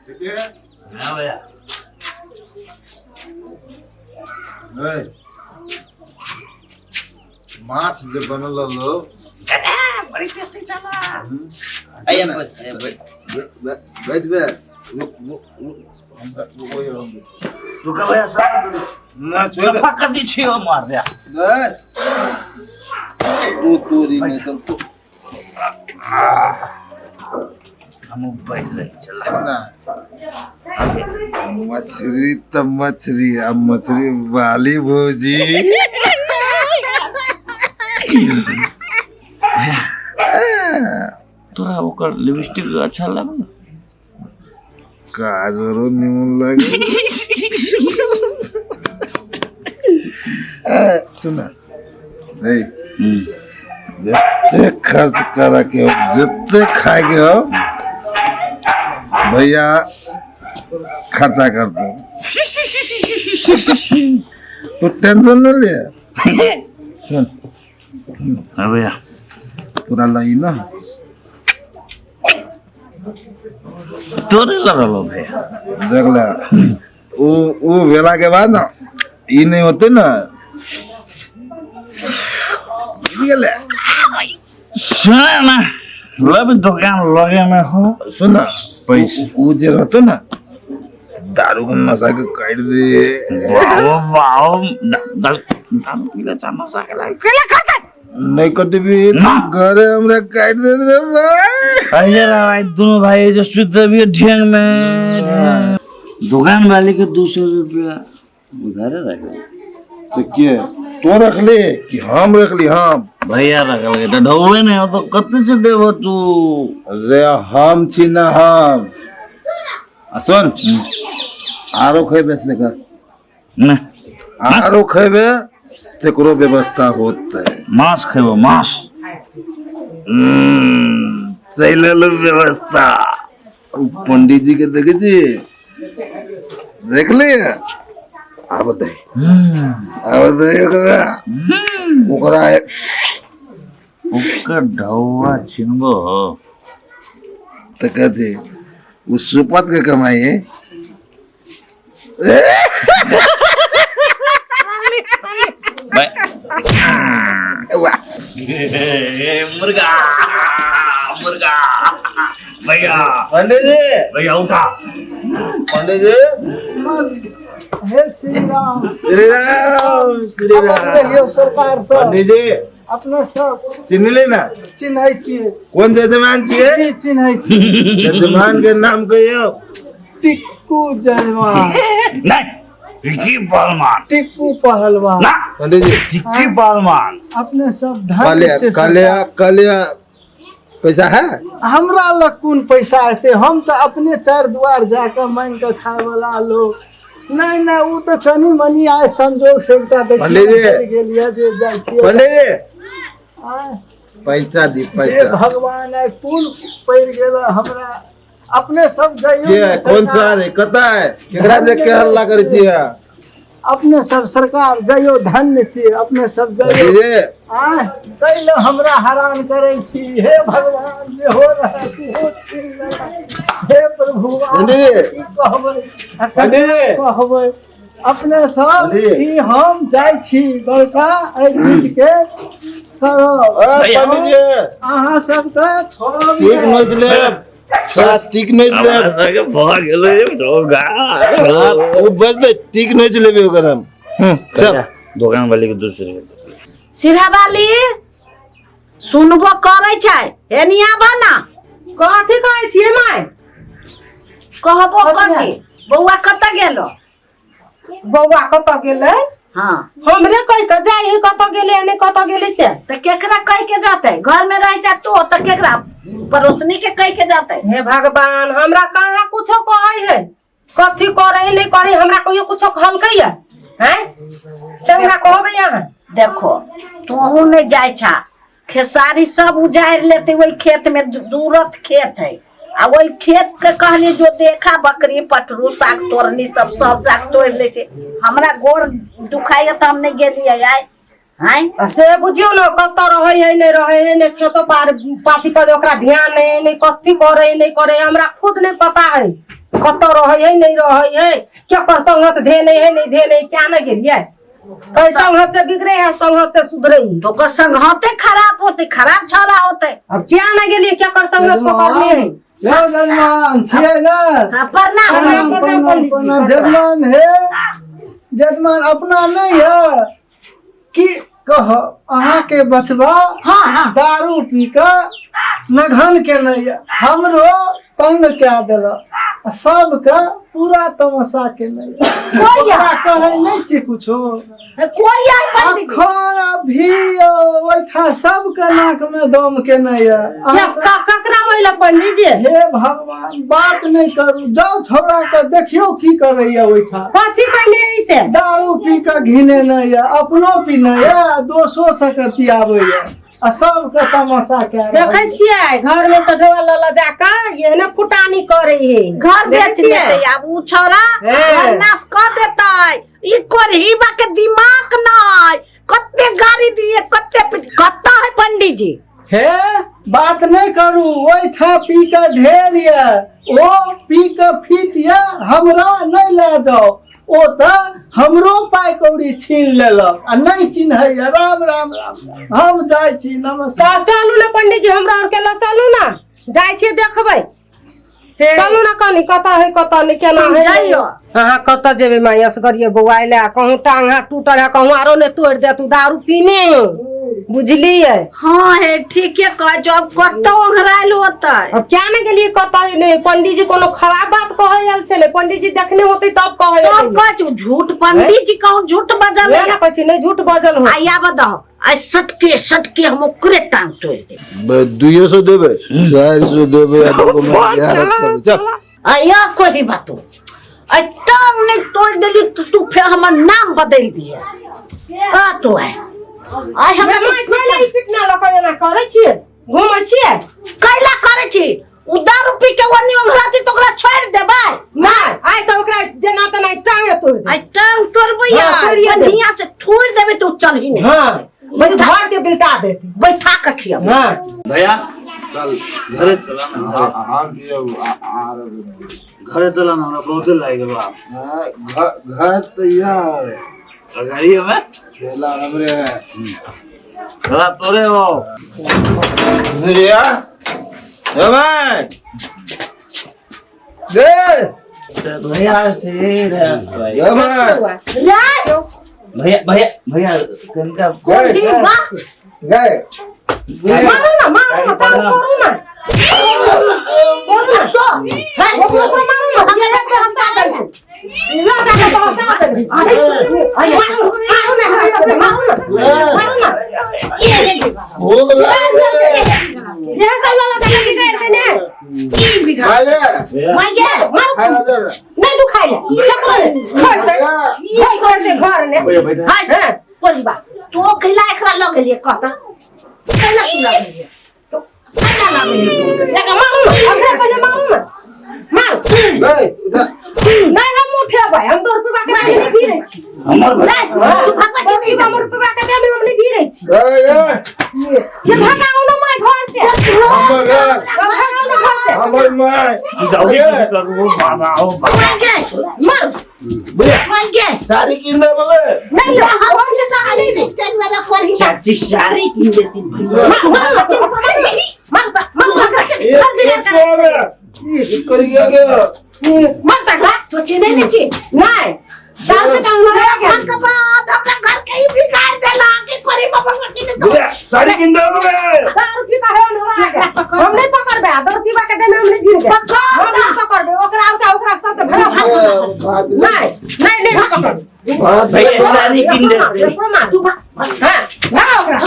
ठीक है हाँ भैया माछ जे बनल लो बड़ी टेस्टी चला आइए ना बैठ बे रुका भैया सब ना छोड़ सफा कर दी छियो मार दिया तू नहीं तो हम बैठ रहे चल सुना मछली तो मछली अब मछली वाली भौजी तोरा ओकर लिपस्टिक अच्छा लागल काजरो निमन लगे सुना नहीं जितने खर्च करा के हो जितने खाए के हो भैया खर्चा कर दो तो टेंशन न ले सुन हाँ भैया पूरा लाई ना तोरे लगल भैया देख ले वो वेला के बाद ना ये नहीं होते ना ले सुन ना लब दुकान लगे में हो सुन पैसे वो जे रहते ना दारू का नशा के काट दे वाओ दारू पीला चामा सा के लाइक केला खाता नहीं करते भी घरे हमरा काट दे रे भाई अरे भाई दोनों भाई जो शुद्ध भी ढेंग में दुकान वाले के 200 रुपया उधार रखे तो क्या तो रख ले कि हम रख ली हम भैया रख ले तो ढौले नहीं हो तो कत्ते से देबो तू अरे हम छी ना हम सुन आरो खेबे से कर ना आरो खेबे तेकरो व्यवस्था होता है मांस खेबो मांस चले लो व्यवस्था पंडित जी के देखे जी देख लिया अब दे ओकरा ओकर ढौआ छिनबो तो कहते वो सुपत के कमाई है मुर्गा मुर्गा भैया पंडित जी भैया उठा पंडित जी हे श्री राम श्री राम श्री राम सरकार सब पंडित जी अपने सब चिन्ह लेना चिन्है छियै कौन जजमान छिए जी चिन्है छियै जजमान के नाम कहियो टिक्कू जजमान नहीं टिक्की पहलवान टिक्कू पहलवान ना पंडित जी टिक्की पहलवान अपने सब कलिया धन कलिया कलिया पैसा है हमरा लग कोन पैसा हेतै हम तो अपने चार द्वार जाके मांग के खाए वाला लोग नहीं नहीं वो तो कनी मनी आए संजोग से एकटा पंडित जी। गेलिए जे जाइ छियै पंडित जी आय, पैसा दी हे पैसा भगवान आइ पुल पड़ गेल हमरा अपने सब के जाइयो कौन सा है कता है केकरा देख के हल्ला करे छिए अपने सब सरकार जाइयो धन्य छी अपने सब जाइयो पंडित जी आय तैले हमरा हैरान करे छी हे भगवान जे हो रहा हो छी हे प्रभु पंडित जी। की कहबै पंडित जी। कहबै अपने सब पंडित जी। ई हम जाय छी बड़का एहि चीज के करब भैया। पंडित जी अहाँ सबके छोड़ब ठीक नहि। नोच ले थोड़ा ठीक नोच ले के भाग गेलै ढोगा वो बस दे ठीक नोच लेबे ओकर हम चल दुकान वाले के 200 रुपया सिरहावाली सुनबो करे छै एनिया बना कथी कहै छियै माय कहबो कथी बौआ कत गेलो बौआ कतऽ गेलै हाँ हमरे कहि के जाइ है कतऽ गेलै ने कतऽ गेलै से तो केकरा कह के जाते घर में रह जा तो केकरा पड़ोसनी के कह के जाते हे भगवान हमरा कहाँ कुछो कहै है कथी करे नहीं करे हमरा कहियो कुछो कहलकै है हैं से हमरा कहबै अहाँ देखो तू नहीं जाय छा खेसारी सब उजाड़ लेते वही खेत में दूरत खेत है आ वही खेत के कहली जो देखा बकरी पटरू साग तोड़नी सब साग तोड़ ले छे हमरा गोर दुखाइए तो हम नहीं गेलिए आय हैं से बुझियो ना कत रहे है नहीं रहे है नहीं खेतो पार पाती पर ओकरा ध्यान नहीं नहीं कथी करे नहीं करे हमरा खुद नहीं पता है कत रहे है नहीं रहे है क्या कर संगत धे नहीं क्या नहीं गेलिए कई संगत से बिगड़े है संगत से सुधरे तो कर संगते खराब होते खराब छौरा होते अब क्या नहीं गेलिए क्या कर संगत पकड़नी है यो जजमान छे ना हाँ प्रणाम प्रणाम जजमान है जजमान अपना नहीं है कि कह अहाँ के बचवा हाँ दारू पी के नघन के नहीं है हमरो तंग क्या दिल सबके पूरा तमाशा के नहीं कहे नहीं छी कुछो कोई आई अखन अभी ओठा सबके नाक में दम के नहीं है ककरा होइला पंडित जी हे भगवान बात नहीं करू जाओ छोड़ा के देखियो की करैया ओठा कथी कहले इसे दारू पी के घिने नहीं है अपनो पीने है दोसो से के पियाबे है आ सबके तमाशा क्या देखे छियै घर में से ढोल ल जाका ये ना फुटानी करे है घर बेच लेते अब उ छोरा घर नाश कर देता ई कोरहीबा के दिमाग नहीं कत्ते गाड़ी दिए कत्ता है पंडित जी हे बात नहीं करू ओठा पी के ढेर है ओ पी के फिट है हमरा नहीं ले जाओ ओ त हमरो पाई कौड़ी छीन लेलक आ नहीं चिन्है राम राम राम हम जाय छी नमस्कार चलू ना पंडित जी हमरा और के ल चलू ना जाय छी देखबै चलू ना कनी कता है कता नहीं केना है जाइयो हां कता जेबे मायस गरिए बौआइले कहूं टांग हाथ टूटल है कहूं आरो ने तोड़ दे तू दारू पीने बुझलिए हाँ है ठीक है कह जो अब कत्तो ओघराइल होता है अब क्या ना गेलिए कता है ने पंडित जी कोनो खराब बात कहे आल छले पंडित जी देखने होते तब कहे तो कह झूठ पंडित जी कहूं झूठ बजल ना कछि नहीं झूठ बजल हो आया बताओ आ सटके हम ओकरे टांग तोड़ दे 200 देबे 400 देबे आ तो मैं चल आया कोई बात आ टांग नहीं तोड़ देली तो तू फिर हमर नाम बदल दिए आ तो है आई हम कैला कितना लकना करे छिए घुमै छिए कैला करे छी उ दारू पी के वनी ओघराती तो ओकरा छोड़ देबै नहीं आइ तो ओकरा जेना त नहीं टांगे तोड़ दे आई टांग तोड़बै बंधिया से छोड़ देबै तो चल ही नहीं हां मैं घर के बिल्टा देती बैठा के खिया हां भैया चल घरे चला ना हम भी घरे चला ना हमरा बहुते लाग गेलो आप घर तैयार गाड़ी में खेला हमरे है चला तोरे हो भैया ए भाई दे भैया स्थिर है भाई ए भाई ले भैया कनका गए ठीक बा गए मारो ना काम करू ना तो है वो तो मारो ना हम पे हंसा दे ला जा के हंसा दे अरे मारो ना मारो ना ये हो गया ये सब ला जा के बिगाड़ देने की बिगाड़ आले मांगे मारो खाना दे नहीं तू खाई ले घर दे ये कर दे घर ने भैया हाय कोई बा तो कैला एकरा लग गेलिए कहता कैला तू लग गेलिए तो कैला लग गेलिए लगा मारू ना अगले पहले मारू ना मार नहीं हम उठे भाई हम 2 रुपया के देने भी रही छी हमर नहीं तू भागवा के नहीं हम रुपया के देने हमने भी रही छी ए ये भागाओ ना मैं घर से हमर घर भागाओ ना घर से हमर मां जाओ करू बाबा ओ मांगे मार भैया मांगे सारी किंदा बगे नहीं हम के साथ नहीं टेन वाला कर ही चाची सारी की देती भैया मत तो चिने नहीं ची नहीं डाल से काम लगा के का बात अपना घर के ही बिगाड़ देला के करे बाबा के भैया सारी किंदा बगे 10 रुपया का है ना हम नहीं पकड़बे 10 रुपया के देने हमने भी हम नहीं पकड़बे ओकरा सब के भरा नहीं पकड़ भैया सारी की देती तू हां भगा ओकरा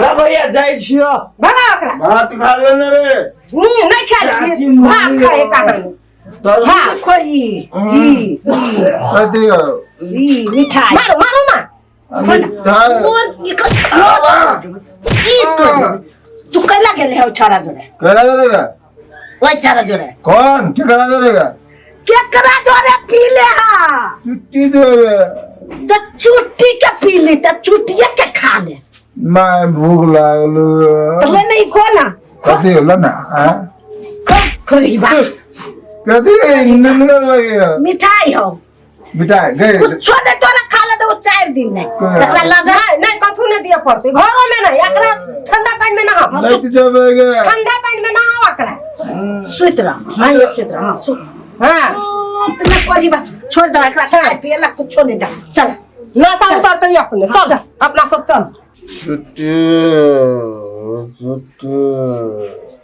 ला भैया जाय छियो भगा ओकरा भात खा लेने रे नहीं खाई भात खाए कहां हाँ खोई कथी मिठाई मारो ना तू कैला गेले हो छोरा जोड़े करा देगा ओए छोरा जोड़े कौन क्या करा देगा केकरा जोरे पी ले हा चुट्टी दे रे तो चुट्टी के पी ली तो चुट्टिए के खा ले मैं भूख लागल तो ले नहीं खो ना कथी होला ना हां खरी बात कथी निंद लगे मिठाई हो मिठाई गए छोड़े तोरा खा ले दो 4 दिन में एकरा लजा नहीं कथू नहीं दिया पड़ती घरों में नहीं एकरा ठंडा पानी में नहा लाइट जबेगा ठंडा पानी में नहा एकरा सुत रह हां ये सुत रह हां सुत हां तुम्हें कोई बात छोड़ दो एकरा खाए पिए ला कुछ नहीं दे चल ना सब उतारते ही अपने चल अपना सब चल चुट्टी